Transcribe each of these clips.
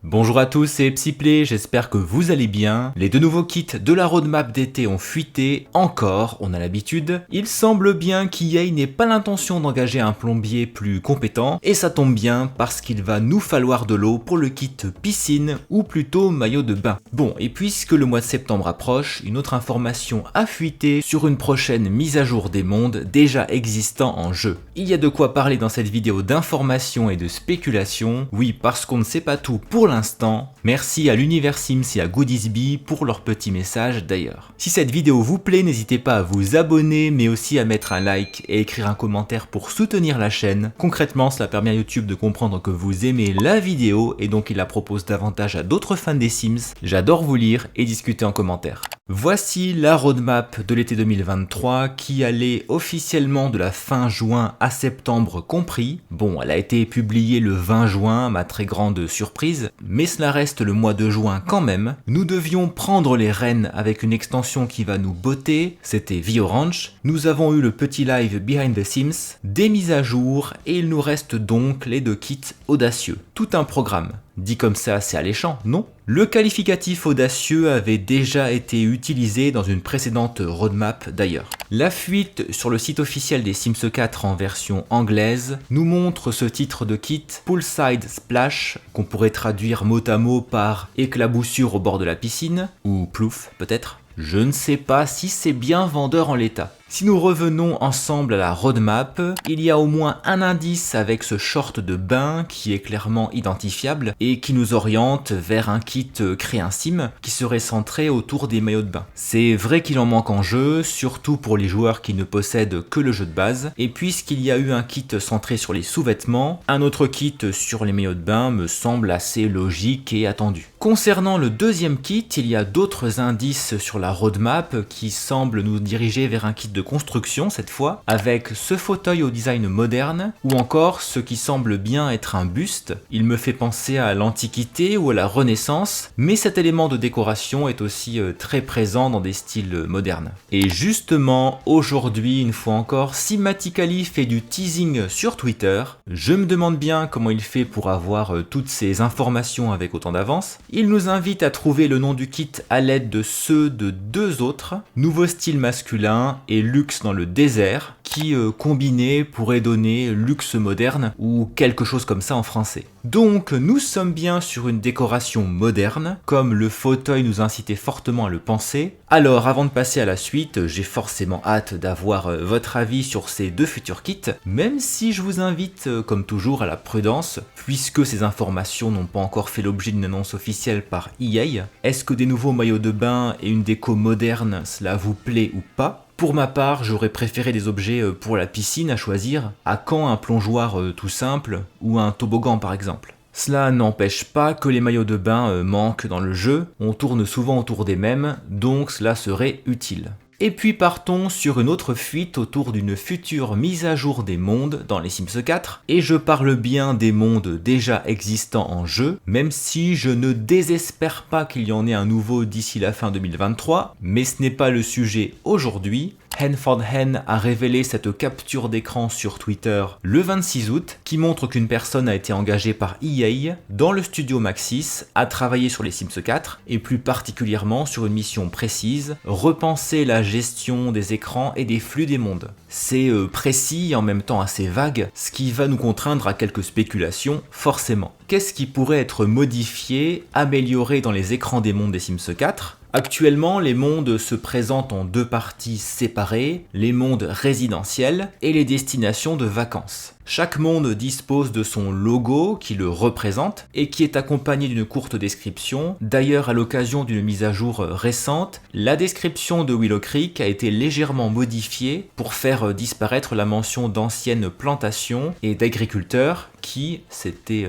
Bonjour à tous, c'est Psyplay, j'espère que vous allez bien. Les deux nouveaux kits de la roadmap d'été ont fuité, encore, on a l'habitude. Il semble bien qu'EA n'ait pas l'intention d'engager un plombier plus compétent, et ça tombe bien parce qu'il va nous falloir de l'eau pour le kit piscine, ou plutôt maillot de bain. Bon, et puisque le mois de septembre approche, une autre information a fuité sur une prochaine mise à jour des mondes déjà existants en jeu. Il y a de quoi parler dans cette vidéo d'information et de spéculation, oui parce qu'on ne sait pas tout pour l'instant. Merci à l'univers Sims et à Goodiesby pour leur petit message d'ailleurs. Si cette vidéo vous plaît, n'hésitez pas à vous abonner, mais aussi à mettre un like et écrire un commentaire pour soutenir la chaîne. Concrètement, cela permet à YouTube de comprendre que vous aimez la vidéo et donc il la propose davantage à d'autres fans des Sims. J'adore vous lire et discuter en commentaire. Voici la roadmap de l'été 2023 qui allait officiellement de la fin juin à septembre compris. Bon, elle a été publiée le 20 juin, ma très grande surprise, mais cela reste le mois de juin quand même. Nous devions prendre les rênes avec une extension qui va nous botter, c'était V-Orange. Nous avons eu le petit live Behind the Sims, des mises à jour et il nous reste donc les deux kits audacieux. Tout un programme. Dit comme ça, c'est alléchant, non? Le qualificatif audacieux avait déjà été utilisé dans une précédente roadmap d'ailleurs. La fuite sur le site officiel des Sims 4 en version anglaise nous montre ce titre de kit Poolside Splash, qu'on pourrait traduire mot à mot par éclaboussure au bord de la piscine, ou plouf peut-être. Je ne sais pas si c'est bien vendeur en l'état. Si nous revenons ensemble à la roadmap, il y a au moins un indice avec ce short de bain qui est clairement identifiable et qui nous oriente vers un kit Créer un Sim qui serait centré autour des maillots de bain. C'est vrai qu'il en manque en jeu, surtout pour les joueurs qui ne possèdent que le jeu de base, et puisqu'il y a eu un kit centré sur les sous-vêtements, un autre kit sur les maillots de bain me semble assez logique et attendu. Concernant le deuxième kit, il y a d'autres indices sur la roadmap qui semblent nous diriger vers un kit de construction cette fois, avec ce fauteuil au design moderne, ou encore ce qui semble bien être un buste. Il me fait penser à l'Antiquité ou à la Renaissance, mais cet élément de décoration est aussi très présent dans des styles modernes. Et justement, aujourd'hui, une fois encore, Simatically fait du teasing sur Twitter. Je me demande bien comment il fait pour avoir toutes ces informations avec autant d'avance. Il nous invite à trouver le nom du kit à l'aide de ceux de deux autres, nouveau style masculin et luxe dans le désert, qui combiné pourrait donner luxe moderne ou quelque chose comme ça en français. Donc nous sommes bien sur une décoration moderne, comme le fauteuil nous incitait fortement à le penser. Alors avant de passer à la suite, j'ai forcément hâte d'avoir votre avis sur ces deux futurs kits, même si je vous invite comme toujours à la prudence, puisque ces informations n'ont pas encore fait l'objet d'une annonce officielle par EA. Est-ce que des nouveaux maillots de bain et une déco moderne, cela vous plaît ou pas ? Pour ma part, j'aurais préféré des objets pour la piscine à choisir. À quand un plongeoir tout simple ou un toboggan par exemple ? Cela n'empêche pas que les maillots de bain manquent dans le jeu, on tourne souvent autour des mêmes, donc cela serait utile. Et puis partons sur une autre fuite autour d'une future mise à jour des mondes dans les Sims 4, et je parle bien des mondes déjà existants en jeu, même si je ne désespère pas qu'il y en ait un nouveau d'ici la fin 2023, mais ce n'est pas le sujet aujourd'hui. Hen4Hen a révélé cette capture d'écran sur Twitter le 26 août qui montre qu'une personne a été engagée par EA dans le studio Maxis à travailler sur les Sims 4 et plus particulièrement sur une mission précise, repenser la gestion des écrans et des flux des mondes. C'est précis et en même temps assez vague, ce qui va nous contraindre à quelques spéculations forcément. Qu'est-ce qui pourrait être modifié, amélioré dans les écrans des mondes des Sims 4 ? Actuellement, les mondes se présentent en deux parties séparées, les mondes résidentiels et les destinations de vacances. Chaque monde dispose de son logo qui le représente et qui est accompagné d'une courte description. D'ailleurs, à l'occasion d'une mise à jour récente, la description de Willow Creek a été légèrement modifiée pour faire disparaître la mention d'anciennes plantations et d'agriculteurs qui, c'était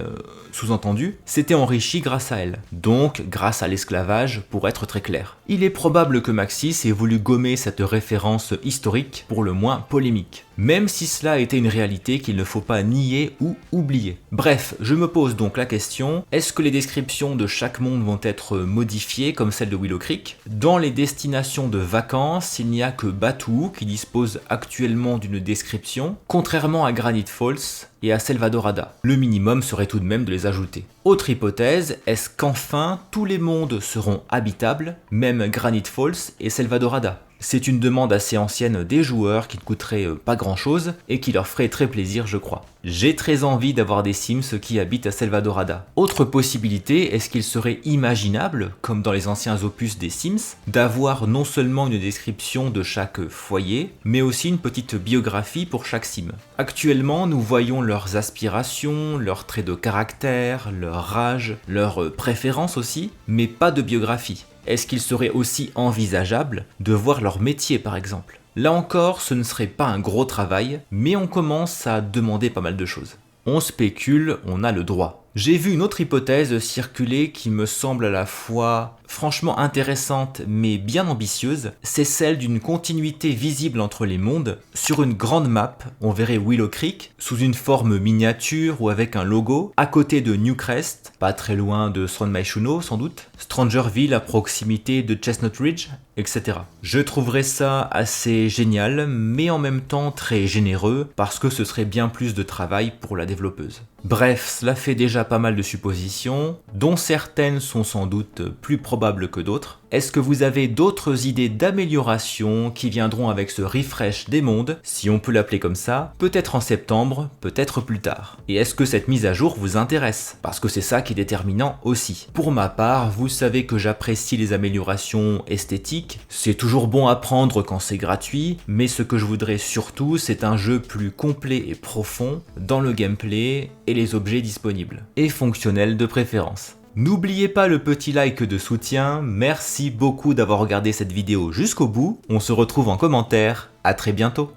sous-entendu, s'était enrichi grâce à elle. Donc, grâce à l'esclavage, pour être très clair. Il est probable que Maxis ait voulu gommer cette référence historique, pour le moins polémique. même si cela était une réalité qu'il ne faut pas nier ou oublier. Bref, je me pose donc la question, est-ce que les descriptions de chaque monde vont être modifiées comme celle de Willow Creek? Dans les destinations de vacances, il n'y a que Batuu qui dispose actuellement d'une description, contrairement à Granite Falls et à Selvadorada. Le minimum serait tout de même de les ajouter. Autre hypothèse, est-ce qu'enfin tous les mondes seront habitables, même Granite Falls et Selvadorada? C'est une demande assez ancienne des joueurs qui ne coûterait pas grand chose et qui leur ferait très plaisir, je crois. J'ai très envie d'avoir des Sims qui habitent à Selvadorada. Autre possibilité, est-ce qu'il serait imaginable, comme dans les anciens opus des Sims, d'avoir non seulement une description de chaque foyer, mais aussi une petite biographie pour chaque Sim. Actuellement, nous voyons leurs aspirations, leurs traits de caractère, leur rage, leurs préférences aussi, mais pas de biographie. Est-ce qu'il serait aussi envisageable de voir leur métier par exemple? Là encore, ce ne serait pas un gros travail, mais on commence à demander pas mal de choses. On spécule, on a le droit. J'ai vu une autre hypothèse circuler qui me semble à la fois franchement intéressante mais bien ambitieuse, c'est celle d'une continuité visible entre les mondes. Sur une grande map, on verrait Willow Creek sous une forme miniature ou avec un logo, à côté de Newcrest, pas très loin de Strandmaishuno sans doute, Strangerville à proximité de Chestnut Ridge, etc. Je trouverais ça assez génial, mais en même temps très généreux, parce que ce serait bien plus de travail pour la développeuse. Bref, cela fait déjà pas mal de suppositions, dont certaines sont sans doute plus probables que d'autres. Est-ce que vous avez d'autres idées d'amélioration qui viendront avec ce refresh des mondes, si on peut l'appeler comme ça, peut-être en septembre, peut-être plus tard? Et est-ce que cette mise à jour vous intéresse? Parce que c'est ça qui est déterminant aussi. Pour ma part, vous savez que j'apprécie les améliorations esthétiques, c'est toujours bon à prendre quand c'est gratuit, mais ce que je voudrais surtout, c'est un jeu plus complet et profond dans le gameplay et les objets disponibles, et fonctionnels de préférence. N'oubliez pas le petit like de soutien, merci beaucoup d'avoir regardé cette vidéo jusqu'au bout, on se retrouve en commentaire, à très bientôt.